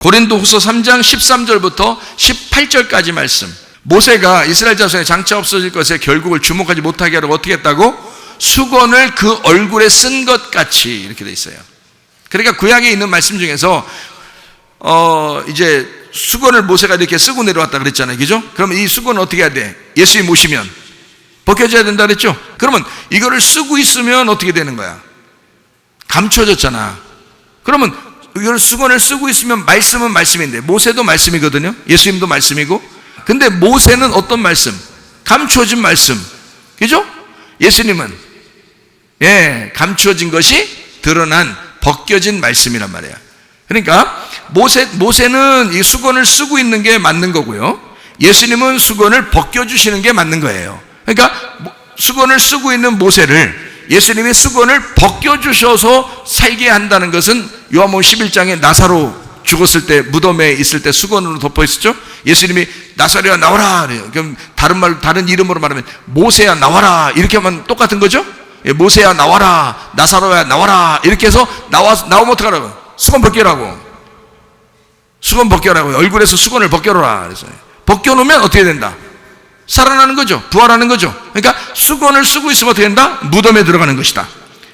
고린도후서 3장 13절부터 18절까지 말씀. 모세가 이스라엘 자손의 장차 없어질 것에 결국을 주목하지 못하게 하려고 어떻게 했다고? 수건을 그 얼굴에 쓴 것 같이, 이렇게 돼 있어요. 그러니까 구약에 있는 말씀 중에서 이제 수건을 모세가 이렇게 쓰고 내려왔다 그랬잖아요. 그죠? 그러면 이 수건은 어떻게 해야 돼? 예수님 오시면 벗겨져야 된다 그랬죠? 그러면 이거를 쓰고 있으면 어떻게 되는 거야? 감춰졌잖아. 그러면 이걸 수건을 쓰고 있으면 말씀은 말씀인데, 모세도 말씀이거든요. 예수님도 말씀이고. 근데 모세는 어떤 말씀? 감추어진 말씀. 그죠? 예수님은 감추어진 것이 드러난 벗겨진 말씀이란 말이에요. 그러니까 모세는 이 수건을 쓰고 있는 게 맞는 거고요. 예수님은 수건을 벗겨주시는 게 맞는 거예요. 그러니까 수건을 쓰고 있는 모세를 예수님이 수건을 벗겨주셔서 살게 한다는 것은 요한복음 11장에 나사로 죽었을 때 무덤에 있을 때 수건으로 덮어 있었죠. 예수님이 나사로야 나와라. 그럼 다른 이름으로 말하면 모세야 나와라. 이렇게 하면 똑같은 거죠. 모세야 나와라. 나사로야 나와라. 이렇게 해서 나오면 어떡하라고? 수건 벗겨라고. 수건 벗겨라고. 얼굴에서 수건을 벗겨라. 그래서 벗겨놓으면 어떻게 된다? 살아나는 거죠. 부활하는 거죠. 그러니까 수건을 쓰고 있으면 어떻게 된다? 무덤에 들어가는 것이다.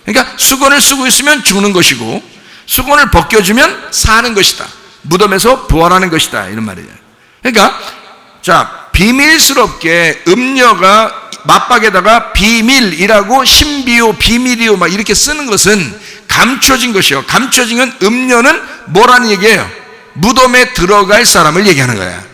그러니까 수건을 쓰고 있으면 죽는 것이고, 수건을 벗겨주면 사는 것이다. 무덤에서 부활하는 것이다. 이런 말이에요. 그러니까 자, 비밀스럽게 음녀가 맞박에다가 비밀이라고 신비요 비밀이요 막 이렇게 쓰는 것은 감춰진 것이요. 감춰진 건 음녀는 뭐라는 얘기예요? 무덤에 들어갈 사람을 얘기하는 거야.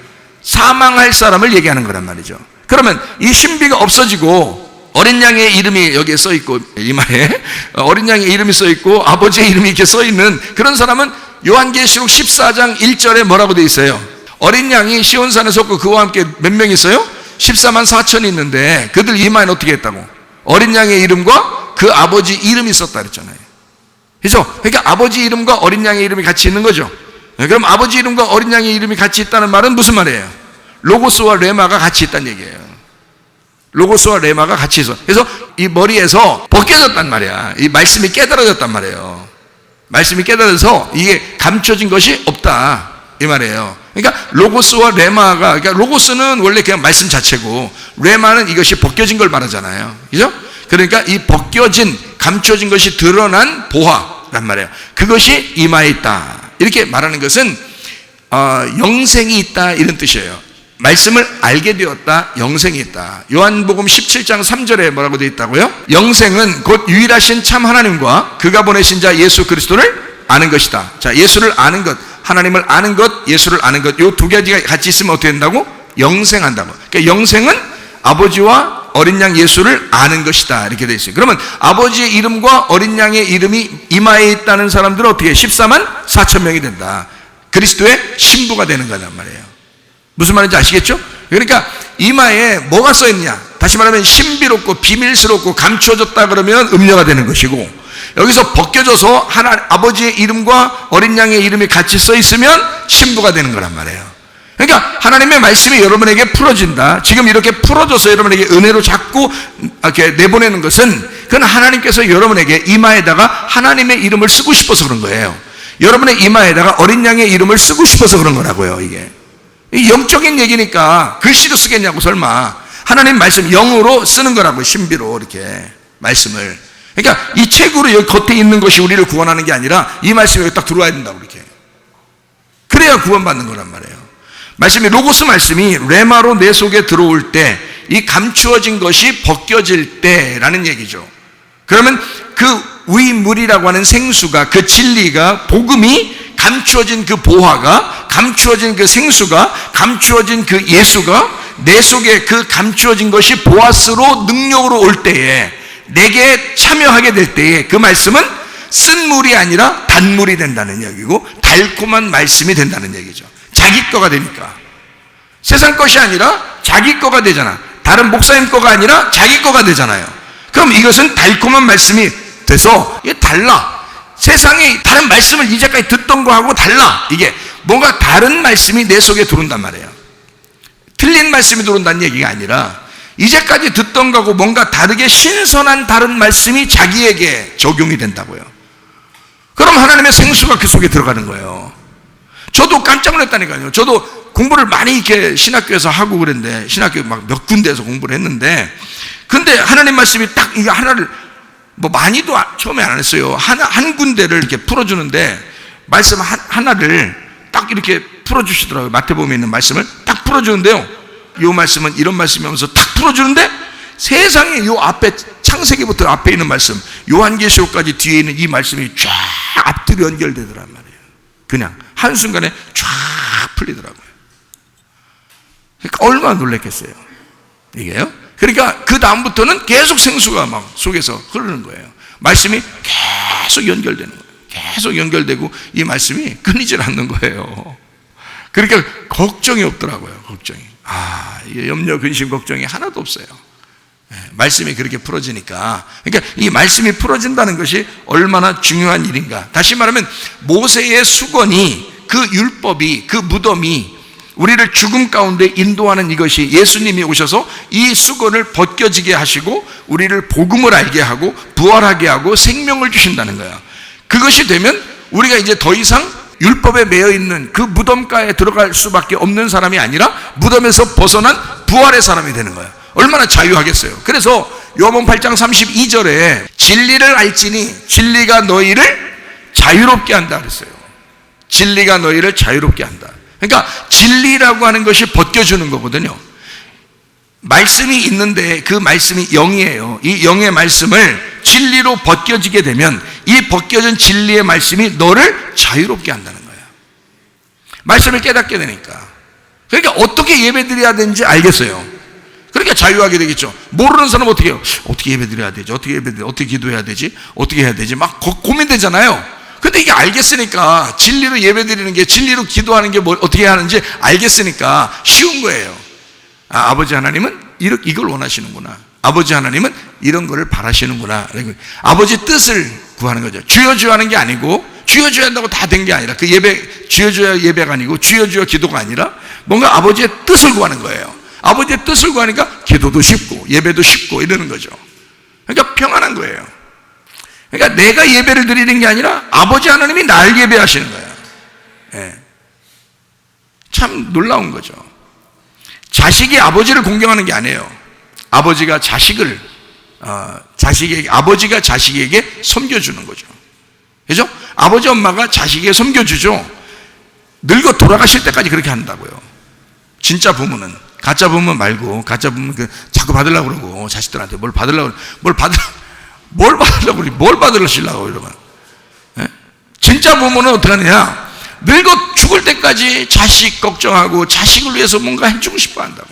사망할 사람을 얘기하는 거란 말이죠. 그러면 이 신비가 없어지고 어린 양의 이름이 여기에 써 있고, 이마에 어린 양의 이름이 써 있고 아버지의 이름이 이렇게 써 있는 그런 사람은 요한계시록 14장 1절에 뭐라고 돼 있어요? 어린 양이 시온산에 섰고 그와 함께 몇 명 있어요? 14만 4천이 있는데 그들 이마에는 어떻게 했다고? 어린 양의 이름과 그 아버지 이름이 있었다 그랬잖아요. 그래서 그러니까 아버지 이름과 어린 양의 이름이 같이 있는 거죠. 그럼 아버지 이름과 어린 양의 이름이 같이 있다는 말은 무슨 말이에요? 로고스와 레마가 같이 있다는 얘기예요. 로고스와 레마가 같이 있어. 그래서 이 머리에서 벗겨졌단 말이야. 이 말씀이 깨달아졌단 말이에요. 말씀이 깨달아서 이게 감춰진 것이 없다 이 말이에요. 그러니까 로고스와 레마가, 그러니까 로고스는 원래 그냥 말씀 자체고 레마는 이것이 벗겨진 걸 말하잖아요. 그죠? 그러니까 이 벗겨진, 감춰진 것이 드러난 보화란 말이에요. 그것이 이마에 있다 이렇게 말하는 것은 영생이 있다 이런 뜻이에요. 말씀을 알게 되었다, 영생이 있다. 요한복음 17장 3절에 뭐라고 되어 있다고요? 영생은 곧 유일하신 참 하나님과 그가 보내신 자 예수 그리스도를 아는 것이다. 자, 예수를 아는 것, 하나님을 아는 것, 예수를 아는 것, 이 두 가지가 같이 있으면 어떻게 된다고? 영생한다고. 그러니까 영생은 아버지와 어린 양 예수를 아는 것이다 이렇게 되어 있어요. 그러면 아버지의 이름과 어린 양의 이름이 이마에 있다는 사람들은 어떻게 14만 4천 명이 된다. 그리스도의 신부가 되는 거란 말이에요. 무슨 말인지 아시겠죠? 그러니까 이마에 뭐가 써 있느냐? 다시 말하면 신비롭고 비밀스럽고 감추어졌다 그러면 음녀가 되는 것이고, 여기서 벗겨져서 아버지의 이름과 어린 양의 이름이 같이 써 있으면 신부가 되는 거란 말이에요. 그러니까 하나님의 말씀이 여러분에게 풀어진다. 지금 이렇게 풀어져서 여러분에게 은혜로 자꾸 이렇게 내보내는 것은 그건 하나님께서 여러분에게 이마에다가 하나님의 이름을 쓰고 싶어서 그런 거예요. 여러분의 이마에다가 어린 양의 이름을 쓰고 싶어서 그런 거라고요. 이게 영적인 얘기니까 글씨로 쓰겠냐고. 설마. 하나님 말씀 영으로 쓰는 거라고. 신비로 이렇게 말씀을. 그러니까 이 책으로 여기 겉에 있는 것이 우리를 구원하는 게 아니라 이 말씀이 여기 딱 들어와야 된다고. 이렇게 그래야 구원받는 거란 말이에요. 말씀이 로고스 말씀이 레마로 내 속에 들어올 때, 이 감추어진 것이 벗겨질 때라는 얘기죠. 그러면 그 위물이라고 하는 생수가, 그 진리가, 복음이 감추어진 그 보화가, 감추어진 그 생수가, 감추어진 그 예수가 내 속에 그 감추어진 것이 보아스로 능력으로 올 때에, 내게 참여하게 될 때에 그 말씀은 쓴 물이 아니라 단물이 된다는 얘기고, 달콤한 말씀이 된다는 얘기죠. 자기 거가 되니까. 세상 것이 아니라 자기 거가 되잖아. 다른 목사님 거가 아니라 자기 거가 되잖아요. 그럼 이것은 달콤한 말씀이 돼서 이게 달라. 세상에 다른 말씀을 이제까지 듣던 거하고 달라. 이게 뭔가 다른 말씀이 내 속에 들어온단 말이에요. 틀린 말씀이 들어온다는 얘기가 아니라 이제까지 듣던 거하고 뭔가 다르게 신선한 다른 말씀이 자기에게 적용이 된다고요. 그럼 하나님의 생수가 그 속에 들어가는 거예요. 저도 깜짝 놀랐다니까요. 저도 공부를 많이 이렇게 신학교에서 하고 그랬는데, 신학교 막 몇 군데에서 공부를 했는데, 근데 하나님 말씀이 딱 이거 하나를, 뭐 많이도 처음에 안 했어요. 한 군데를 이렇게 풀어주는데, 말씀 하나를 딱 이렇게 풀어주시더라고요. 마태복음에 있는 말씀을 딱 풀어주는데요. 이 말씀은 이런 말씀이면서 딱 풀어주는데, 세상에 요 앞에, 창세기부터 앞에 있는 말씀, 요한계시록까지 뒤에 있는 이 말씀이 쫙 앞뒤로 연결되더란 말이에요. 그냥 한순간에 쫙 풀리더라고요. 그러니까 얼마나 놀랐겠어요, 이게요. 그러니까 그 다음부터는 계속 생수가 막 속에서 흐르는 거예요. 말씀이 계속 연결되는 거예요. 계속 연결되고 이 말씀이 끊이질 않는 거예요. 그러니까 걱정이 없더라고요. 걱정이. 이게 염려, 근심, 걱정이 하나도 없어요. 말씀이 그렇게 풀어지니까. 그러니까 이 말씀이 풀어진다는 것이 얼마나 중요한 일인가. 다시 말하면 모세의 수건이, 그 율법이, 그 무덤이 우리를 죽음 가운데 인도하는 이것이, 예수님이 오셔서 이 수건을 벗겨지게 하시고 우리를 복음을 알게 하고 부활하게 하고 생명을 주신다는 거야. 그것이 되면 우리가 이제 더 이상 율법에 매여 있는 그 무덤가에 들어갈 수밖에 없는 사람이 아니라 무덤에서 벗어난 부활의 사람이 되는 거야. 얼마나 자유하겠어요. 그래서 요한복음 8장 32절에 진리를 알지니 진리가 너희를 자유롭게 한다 그랬어요. 진리가 너희를 자유롭게 한다. 그러니까 진리라고 하는 것이 벗겨주는 거거든요. 말씀이 있는데 그 말씀이 영이에요. 이 영의 말씀을 진리로 벗겨지게 되면 이 벗겨진 진리의 말씀이 너를 자유롭게 한다는 거예요. 말씀을 깨닫게 되니까. 그러니까 어떻게 예배드려야 되는지 알겠어요. 그러니까 자유하게 되겠죠. 모르는 사람은 어떻게 해요? 어떻게 예배드려야 되지? 어떻게 기도해야 되지? 어떻게 해야 되지? 막 고민되잖아요. 근데 이게 알겠으니까, 진리로 예배드리는 게, 진리로 기도하는 게 뭐 어떻게 하는지 알겠으니까 쉬운 거예요. 아버지 하나님은 이걸 원하시는구나. 아버지 하나님은 이런 거를 바라시는구나. 아버지 뜻을 구하는 거죠. 주여 주여 하는 게 아니고, 주여 주여 한다고 다 된 게 아니라, 그 예배, 주여 주여 예배가 아니고 주여 주여 기도가 아니라 뭔가 아버지의 뜻을 구하는 거예요. 아버지의 뜻을 구하니까 기도도 쉽고 예배도 쉽고 이러는 거죠. 그러니까 평안한 거예요. 그러니까 내가 예배를 드리는 게 아니라 아버지 하나님이 날 예배하시는 거예요. 예. 참 놀라운 거죠. 자식이 아버지를 공경하는 게 아니에요. 아버지가 아버지가 자식에게 섬겨주는 거죠. 그죠? 아버지 엄마가 자식에게 섬겨주죠. 늙어 돌아가실 때까지 그렇게 한다고요. 진짜 부모는. 가짜 부모 말고, 가짜 부모는 자꾸 받으려고 그러고, 자식들한테 뭘 받으려고 이러면. 예? 진짜 부모는 어떻게 하느냐? 늙어 죽을 때까지 자식 걱정하고 자식을 위해서 뭔가 해주고 싶어 한다고.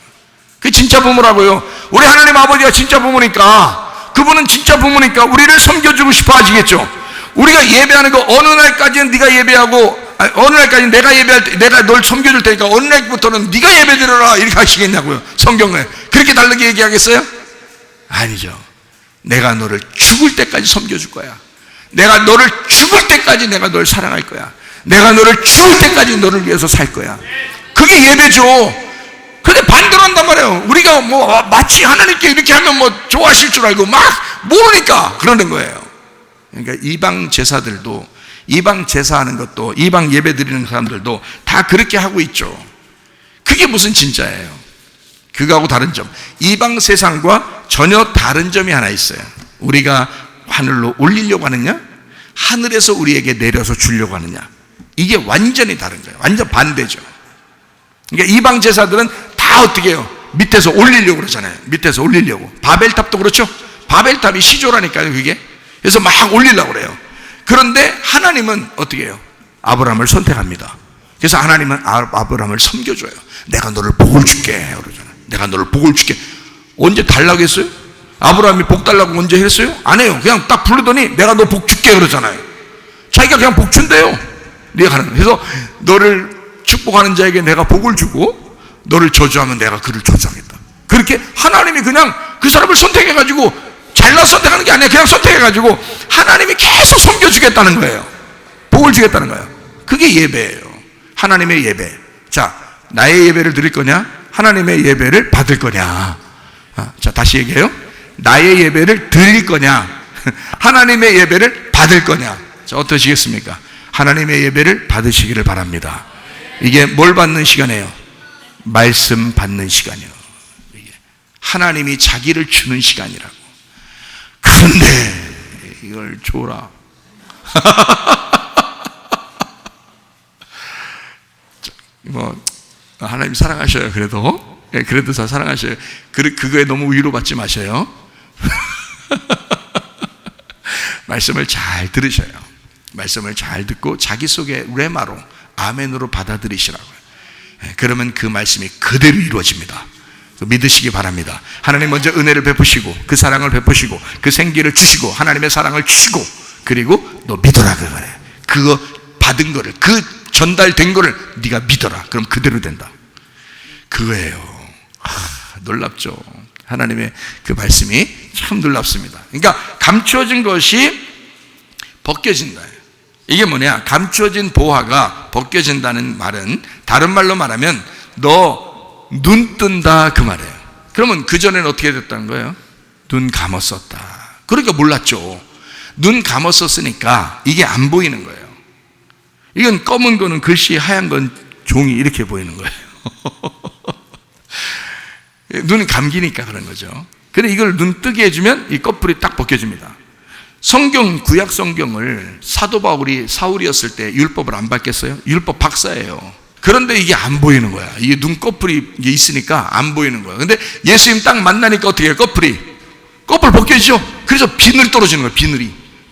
그게 진짜 부모라고요. 우리 하나님 아버지가 진짜 부모니까, 그분은 진짜 부모니까 우리를 섬겨주고 싶어 하시겠죠. 우리가 예배하는 거 어느 날까지는 네가 예배하고, 어느 날까지는 내가 예배할 때 내가 널 섬겨줄 테니까 어느 날부터는 네가 예배드려라 이렇게 하시겠냐고요. 성경에 그렇게 다르게 얘기하겠어요? 아니죠. 내가 너를 죽을 때까지 섬겨줄 거야. 내가 너를 죽을 때까지 내가 널 사랑할 거야. 내가 너를 죽을 때까지 너를 위해서 살 거야. 그게 예배죠. 근데 반대로 한단 말이에요. 우리가 뭐 마치 하나님께 이렇게 하면 뭐 좋아하실 줄 알고 막 모르니까 그러는 거예요. 그러니까 이방 제사들도, 이방 제사하는 것도, 이방 예배 드리는 사람들도 다 그렇게 하고 있죠. 그게 무슨 진짜예요? 그거하고 다른 점, 이방 세상과 전혀 다른 점이 하나 있어요. 우리가 하늘로 올리려고 하느냐, 하늘에서 우리에게 내려서 주려고 하느냐, 이게 완전히 다른 거예요. 완전 반대죠. 그러니까 이방 제사들은 다 어떻게 해요? 밑에서 올리려고 그러잖아요. 밑에서 올리려고. 바벨탑도 그렇죠. 바벨탑이 시조라니까요, 그게. 그래서 막 올리려고 그래요. 그런데 하나님은 어떻게 해요? 아브라함을 선택합니다. 그래서 하나님은 아브라함을 섬겨줘요. 내가 너를 복을 줄게 그러잖아요. 내가 너를 복을 줄게. 언제 달라고 했어요? 아브라함이 복 달라고 언제 했어요? 안 해요. 그냥 딱 부르더니 내가 너 복 줄게 그러잖아요. 자기가 그냥 복 준대요. 네가 하는. 그래서 너를 축복하는 자에게 내가 복을 주고 너를 저주하면 내가 그를 저주하겠다. 그렇게 하나님이 그냥 그 사람을 선택해가지고, 잘나 선택하는 게 아니라 그냥 선택해가지고 하나님이 계속 섬겨주겠다는 거예요. 복을 주겠다는 거예요. 그게 예배예요. 하나님의 예배. 자, 나의 예배를 드릴 거냐, 하나님의 예배를 받을 거냐. 자, 다시 얘기해요. 나의 예배를 드릴 거냐, 하나님의 예배를 받을 거냐. 자, 어떠시겠습니까? 하나님의 예배를 받으시기를 바랍니다. 이게 뭘 받는 시간이에요? 말씀 받는 시간이요. 이게 하나님이 자기를 주는 시간이라고. 그런데 이걸 줘라. 뭐 하나님 사랑하셔요. 그래도 다 사랑하셔요. 그거에 너무 위로받지 마셔요. 말씀을 잘 들으셔요. 말씀을 잘 듣고 자기 속에 레마로 아멘으로 받아들이시라고요. 그러면 그 말씀이 그대로 이루어집니다. 믿으시기 바랍니다. 하나님 먼저 은혜를 베푸시고 그 사랑을 베푸시고 그 생기를 주시고 하나님의 사랑을 주시고 그리고 너 믿어라 그거래. 그거 받은 거를 그 전달된 거를 네가 믿어라. 그럼 그대로 된다. 그거예요. 놀랍죠. 하나님의 그 말씀이 참 놀랍습니다. 그러니까 감추어진 것이 벗겨진다. 이게 뭐냐? 감추어진 보화가 벗겨진다는 말은 다른 말로 말하면 너 눈 뜬다 그 말이에요. 그러면 그전에는 어떻게 됐다는 거예요? 눈 감았었다. 그러니까 몰랐죠. 눈 감았었으니까 이게 안 보이는 거예요. 이건 검은 거는 글씨, 하얀 건 종이 이렇게 보이는 거예요. 눈이 감기니까 그런 거죠. 근데 이걸 눈 뜨게 해주면 이 꺼풀이 딱 벗겨집니다. 구약 성경을 사도 바울이 사울이었을 때 율법을 안 받겠어요? 율법 박사예요. 그런데 이게 안 보이는 거야. 이게 눈꺼풀이 있으니까 안 보이는 거야. 근데 예수님 딱 만나니까 어떻게 해요? 꺼풀 벗겨지죠? 그래서 비늘이 떨어지는 거야.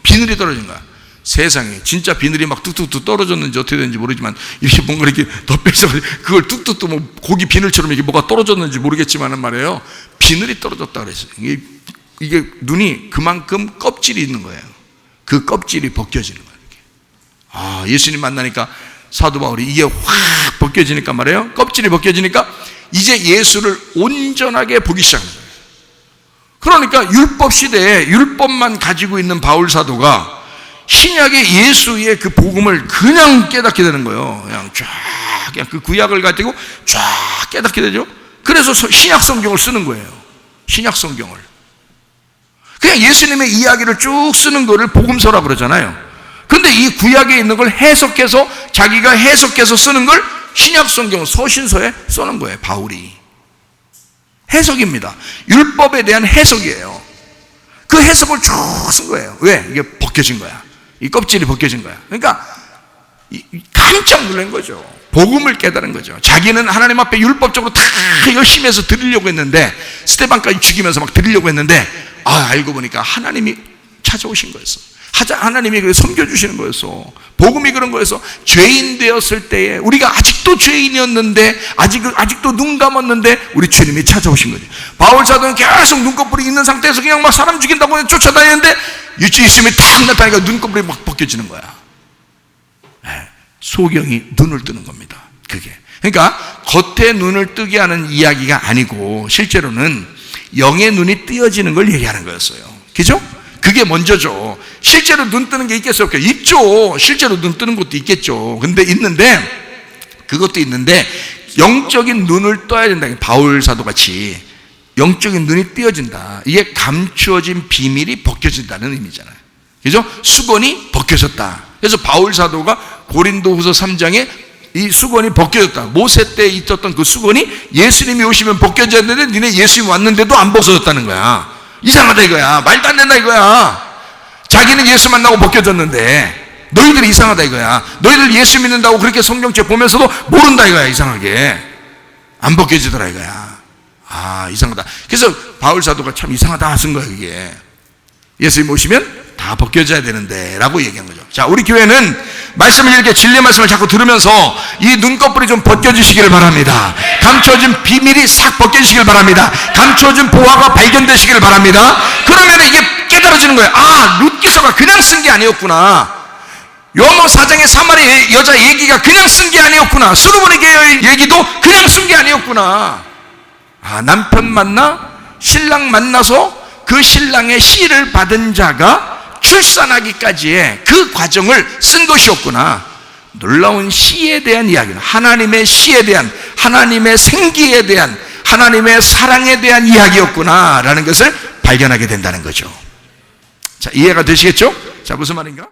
비늘이 떨어지는 거야. 세상에 진짜 비늘이 막 뚝뚝뚝 떨어졌는지 어떻게 되는지 모르지만 이렇게 뭔가 이렇게 덮여서 그걸 뚝뚝뚝 뭐 고기 비늘처럼 이게 뭐가 떨어졌는지 모르겠지만은 말이에요. 비늘이 떨어졌다 그랬어요. 이게 눈이 그만큼 껍질이 있는 거예요. 그 껍질이 벗겨지는 거예요. 예수님 만나니까 사도 바울이 이게 확 벗겨지니까 말이에요. 껍질이 벗겨지니까 이제 예수를 온전하게 보기 시작합니다. 그러니까 율법 시대에 율법만 가지고 있는 바울 사도가 신약의 예수의 그 복음을 그냥 깨닫게 되는 거예요. 그냥 그 구약을 가지고 쫙 깨닫게 되죠. 그래서 신약 성경을 쓰는 거예요. 신약 성경을. 그냥 예수님의 이야기를 쭉 쓰는 거를 복음서라고 그러잖아요. 근데 이 구약에 있는 걸 해석해서 자기가 해석해서 쓰는 걸 신약 성경 서신서에 써는 거예요. 바울이. 해석입니다. 율법에 대한 해석이에요. 그 해석을 쭉 쓴 거예요. 왜? 이게 벗겨진 거야. 이 껍질이 벗겨진 거야. 그러니까 깜짝 놀란 거죠. 복음을 깨달은 거죠. 자기는 하나님 앞에 율법적으로 다 열심히 해서 드리려고 했는데 스데반까지 죽이면서 막 드리려고 했는데 알고 보니까 하나님이 찾아오신 거였어. 하나님이 섬겨주시는 거였어. 복음이 그런 거였어. 죄인 되었을 때에 우리가 아직도 죄인이었는데 아직도 눈 감았는데 우리 주님이 찾아오신 거지. 바울 사도는 계속 눈꺼풀이 있는 상태에서 그냥 막 사람 죽인다고 쫓아다니는데 예수님이 탁 나타나니까 눈꺼풀이 막 벗겨지는 거야. 소경이 눈을 뜨는 겁니다. 그게. 그러니까 겉에 눈을 뜨게 하는 이야기가 아니고 실제로는 영의 눈이 뜨여지는 걸 얘기하는 거였어요. 그죠? 그게 먼저죠. 실제로 눈 뜨는 게 있겠어요? 있죠. 실제로 눈 뜨는 것도 있겠죠. 근데 그것도 있는데 영적인 눈을 떠야 된다. 바울 사도 같이 영적인 눈이 띄어진다. 이게 감추어진 비밀이 벗겨진다는 의미잖아요. 그죠? 수건이 벗겨졌다. 그래서 바울 사도가 고린도후서 3장에 이 수건이 벗겨졌다. 모세 때 있었던 그 수건이 예수님이 오시면 벗겨졌는데 니네 예수님 왔는데도 안 벗어졌다는 거야. 이상하다 이거야. 말도 안 된다 이거야. 자기는 예수 만나고 벗겨졌는데 너희들이 이상하다 이거야. 너희들 예수 믿는다고 그렇게 성경책 보면서도 모른다 이거야. 이상하게 안 벗겨지더라 이거야. 이상하다. 그래서 바울 사도가 참 이상하다 쓴 거야. 이게 예수님 오시면 다 벗겨져야 되는데 라고 얘기한 거죠. 자, 우리 교회는 말씀을 이렇게 진리의 말씀을 자꾸 들으면서 이 눈꺼풀이 좀 벗겨지시기를 바랍니다. 감춰진 비밀이 싹 벗겨지시길 바랍니다. 감춰진 보화가 발견되시기를 바랍니다. 그러면 이게 깨달아지는 거예요. 룻기서가 그냥 쓴 게 아니었구나. 요한복음 4장의 사마리 여자 얘기가 그냥 쓴 게 아니었구나. 솔로몬의 얘기도 그냥 쓴 게 아니었구나. 남편 만나 신랑 만나서 그 신랑의 씨를 받은 자가 출산하기까지의 그 과정을 쓴 것이었구나. 놀라운 씨에 대한 이야기는 하나님의 씨에 대한, 하나님의 생기에 대한, 하나님의 사랑에 대한 이야기였구나 라는 것을 발견하게 된다는 거죠. 자, 이해가 되시겠죠? 자, 무슨 말인가?